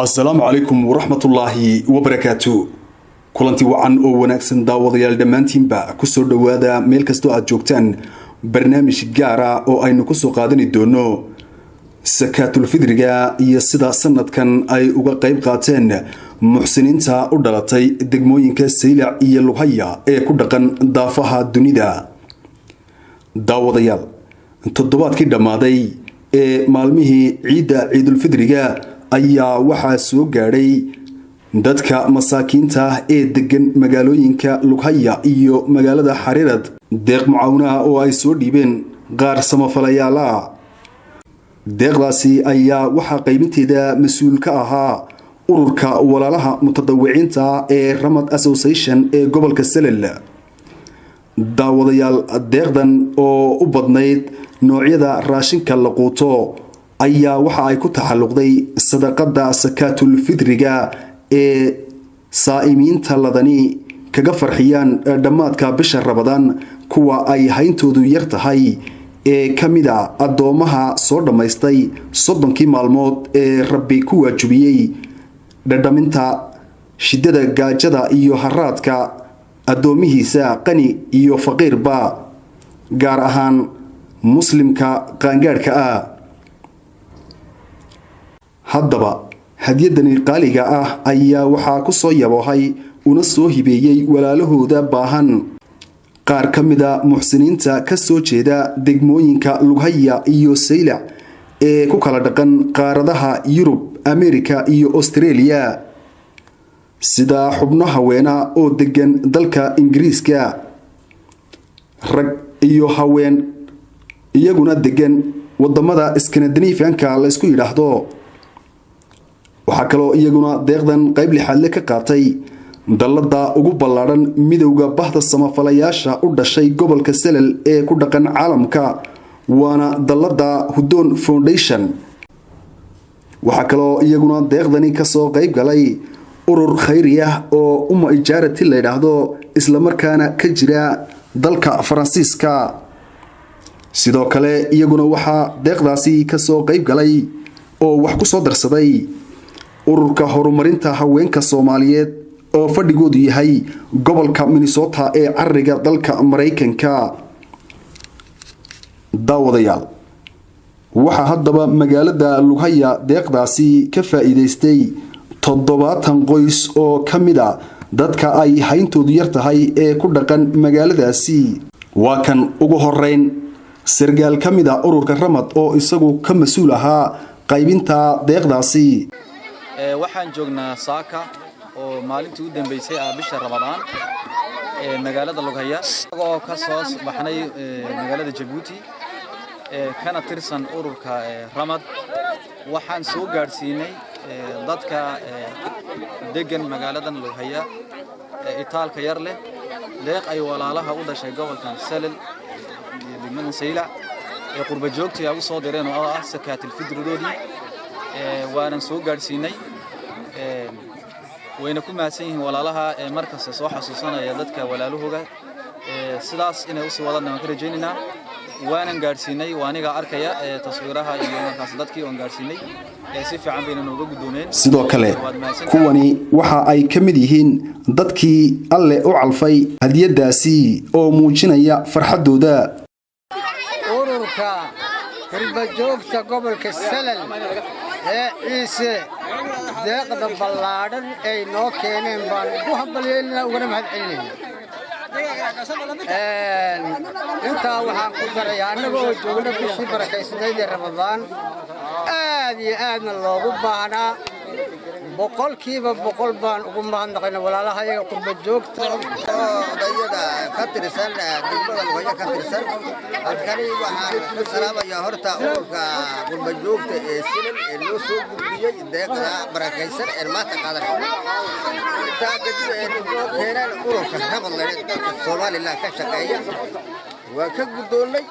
السلام عليكم ورحمة الله وبركاته. كلنتي وعن أو ونكسن داوديال دمانتين با كسر دوادا ميل كستو أجوكتان برنامج جارة أو أي نكسو قادني دونو سكات الفدرجة يصدا سنة كان أي أوجا قيب قاتين محسنين تا أردلتي دجموين كسيلع يلوهيا أي كدقن ضافها الدنيا داوديال تضبط كده ماضي مالمه عيد الفدرجة ayaa waxaa soo gaaray dadka masaakiinta ee degan magaalooyinka Lughaya iyo magaalada Xariirad deeq mucaawinaha oo ay soo dhiibeen qaar samafalayaal ah. deeqdaasi ayaa waxaa qaybinteeda mas'uul ka ahaa ururka walaalaha mutadawiciinta ee Ramad Association ee gobolka Salel. daawadayaal deeqdan oo u badnayd noocyada raashinka la quuto ayaa waxa ay ku taxalluqday sadaqada sakatul fidriga ee saa'imiinta ladani kaga farxiyaan dhamaadka bisha Ramadaan kuwa ay hayntoodu yar tahay ee kamida adoomaha soo dhameystay 30 maalmood ee Rabbi ku waajibiyay dhadhaminta shidada gaajada iyo haraadka adoomihiisa qani iyo faqiirba gaar ahaan muslimka qaangaarka ah. haddaba hadiyadani qaaliga ah ayaa waxaa ku soo yabohay una soo hibeeyay walaalahooda baahan qaar kamida muxsiniinta ka soo jeeda degmooyinka Lughaya iyo Saylac ee ku kala dhaqan qaaradaha Yurub, Amerika iyo Australia sida xubno haweena oo degan dalka Ingiriiska rag iyo haween iyaguna degan wadamada Scandinavian-ka la isku yiraahdo. waxaa kaloo iyaguna deeqdan qayb lixaad ka qaatay dalada ugu ballaaran midowga bahda samafalayaasha u dhashay gobolka Salel ee ku dhaqan caalamka waana dalada Hudon Foundation. waxaa kaloo iyaguna deeqdani ka soo qayb galay urur khayri ah oo umma ijaarati la yiraahdo isla markaana ka jira dalka Faransiiska. sidoo kale iyaguna waxaa deeqdaasi ka soo qayb galay oo wax ku soo darsaday ururka horumarinta haweenka Soomaaliyeed oo fadhigoodu yahay gobolka Minnesota ee cariga dalka Mareykanka. daawadayaal waxa haddaba magaalada Lughaya deeqdaasi ka faa'iideystay 70 qoys oo kamida dadka ay hayntoodu yar tahay ee ku dhaqan magaaladaasi. waa kan ugu horeyn sargaal kamida ururka Ramad oo isagu ka mas'uul ahaa qaybinta deeqdaasi. waxaan joognaa Saaka oo maalintii u dambeysay bisha Ramadaan ee magaalada Lughaya oo ka soo baxnay magaalada Djibouti kana tirsan ururka Ramad. waxaan soo gaarsiinay dadka degan magaalada Lughaya itaalka yar leh deeq ay walaalaha u dhashay gobolka Salel degmada Saylac ee qurba joogta ay u soo direen oo ah sakatul fidridoodii وانا سو غارسينay wayna ku maasan yihiin walaalaha markaas soo xasuusanaya dadka walaalahooga sidaas inay u soo wadaan ka rajeynina waana gaarsiinay waaniga arkaya taswiiraha iyo markaas dadkii oo gaarsiinay si fiican bayna nooga gudooneen. sidoo kale kuwani waxa ay kamid yihiin dadkii alle u calfay hadiyadaasi oo muujinaya farxadooda. ururka qurba joogta gobolka Salel عيسى deeqda ballaaran ay noo keeneen baan ku hambalyeynaa uga mahadcelinaa. inta waxaan ku darayaa anagoo joogna bishii barakaysaneyd ee Ramadaan aad iyo aadna loogu baahnaa boqolkiiba boqol baan ugu mahadnaqaynaa walaalaha iyaga qurba joogta dayada ka tirsan degmada Lughaya ka tirsan. halkani waxaan ku salaamayaa horta ururka qurba joogta ee Salel ee loo soo gudbiyay deeqda barakaysan ee maanta qaadan. inta kadib ee loo keenay ururka Ramad ee Soomaaliland ka shaqeeya waa ka gudoonay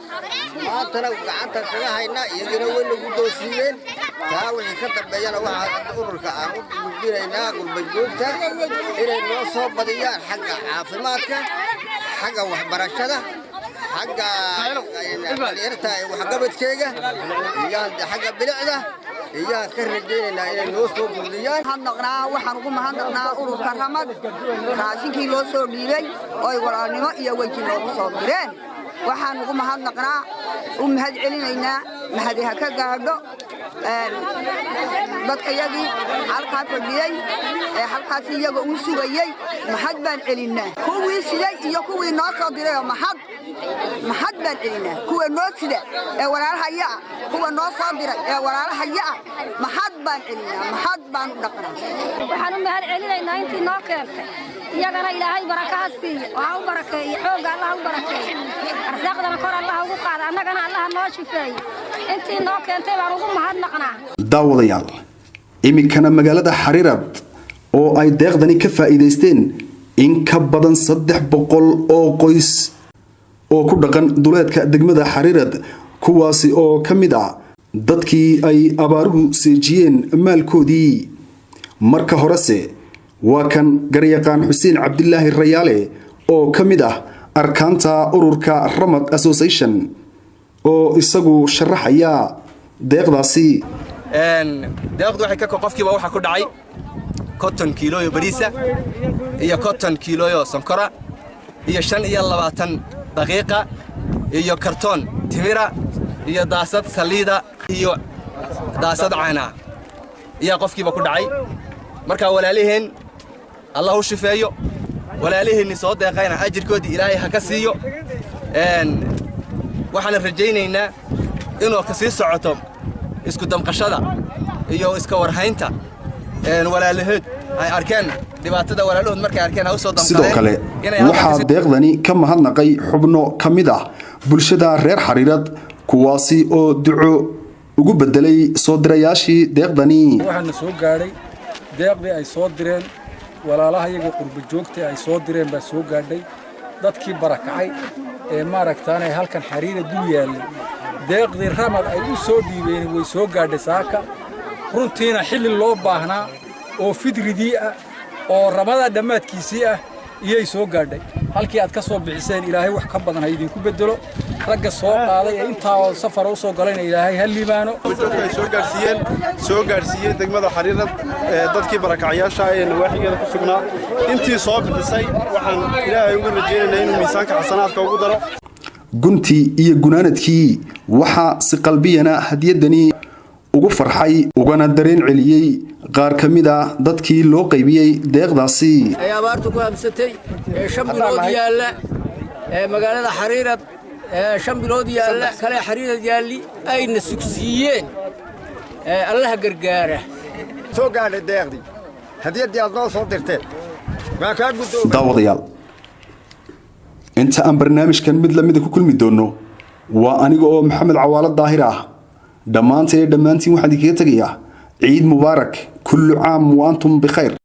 maantana gacanta kaga haynaa iyagana way nagu gudoonsiiyeen. taa wixii ka dambeeyana waxa ururka aan u gudbinaynaa qurba joogta inay noo soo badiyaan xagga caafimaadka xagga waxbarashada حاجة يرتا وحقبت كيجا يان حاجة بلعده إياه كرجينا إلى نوصل كليان هنقنا وحنقوم هنقنا أولو كرامات راشين كيلو سوديلي أي ورانيما يوجي لو صابرين وحنقوم هنقنا هاد علينا مهديها كجاردو dadkayagii halka fadhiyay halkaas iyaga uu sugayay maxad baan celinaa kuwii siday iyo kuwii noo soo diray maxad baan celinaa kuwa noo sida walaalaha kuwa noo soo diray walaalaha maxad baan celinaa maxad baan u dhaqnaa waxaan u mahad celinaynaa intii noo keentay iyagana ilaahay barakaasi waa u barakeeyay xooga Allah u barakeeyay arsaaqdana kor Allah ugu qaada annagana Allah noo shifeeyay intii noo keentay baan ugu mahadnaqnaa daawadayaal iminkana magaalada Xariirad oo ay deeqdani ka faa'iideysteen in ka badan 300 oo qoys oo ku dhaqan duleedka degmada Xariirad kuwaasi oo kamid ah dadkii ay abaaruhu seejiyeen maalkoodii marka horese waa kan garyaqaan Xuseen Cabdillaahi Rayaale oo kamid ah arkaanta ururka Ramad Association oo isagu sharaxaya deeqdaasi deeqdu waxay ka qofkiiba waxa ku dhacay cotton kiilo bariisa iyo cotton kiilo sonkora iyo 25 daqiiqa iyo karton timira iyo daasad saliida iyo daasad caana iyo qofkiiba ku dhacay marka walaaliheen Allah u shifeeyo walaaliheen soo deeqayna ajirkoodii Ilaahay ha ka siiyo waxaan rajaynaynaa inuu ka sii socoto isku damqashada iyo iska warhaynta walaalahood ay arkeen dhibaatada walaalahood markay arkeen ha soo damqadeen sidoo kale waxa deeqdani ka mahadnaqay xubno kamid ah bulshada reer Xariirad kuwaasi oo duco ugu bedelay soo dirayaashii deeqdani waxaan soo gaaray deeqdii ay soo direen walaalaha iyaga qurba joogta ay soo direen baa soo gaadhay dadkii barakacay maaragtaan ay halkan Xariirad u yaalay deeqdii Ramad ay u soo dhiibeen way soo gaadhay saaka runtiina xilli loo baahnaa oo fidridii ah oo Ramada dhamaadkiisii ah iyay soo gaadhay halkii aad ka soo bixiseen Ilaahay wax ka badan ha idinku bedelo ragga soo qaaday ee intaa safar u soo galayna Ilaahay ha liibaano ay soo gaarsiiyeen degmada Xariirad dadkii barakacayaasha ee nawaaxigeeda ku sugnaa intii soo bixisay waxaan Ilaahay ugu rajaynaynaa inuu miisaanka xasanaadka ugu daro gunti iyo gunaanadkii waxa si qalbiyana hadiyadani ugu farxay ugana dareen celiyay qaar kamid ah dadkii loo qaybiyay deeqdaasi ay abaartu ku hamsatay shambilood yaala magaalada Xariirad shambilood yaala kale Xariirad yaali ayna sugsiyeen Allah gargaara soo gaadhay deeqdii hadiyadii aad noo soo dirteen waa ka gudoo daawadayaal inta aan barnaamijkan mid la mid ku kulmi doono waa aniga oo Maxamed Cawaale Daahir ah dhammaantiin waxaan idinkaga tagayaa ciid mubaarak kullu caam wa antum bikhayr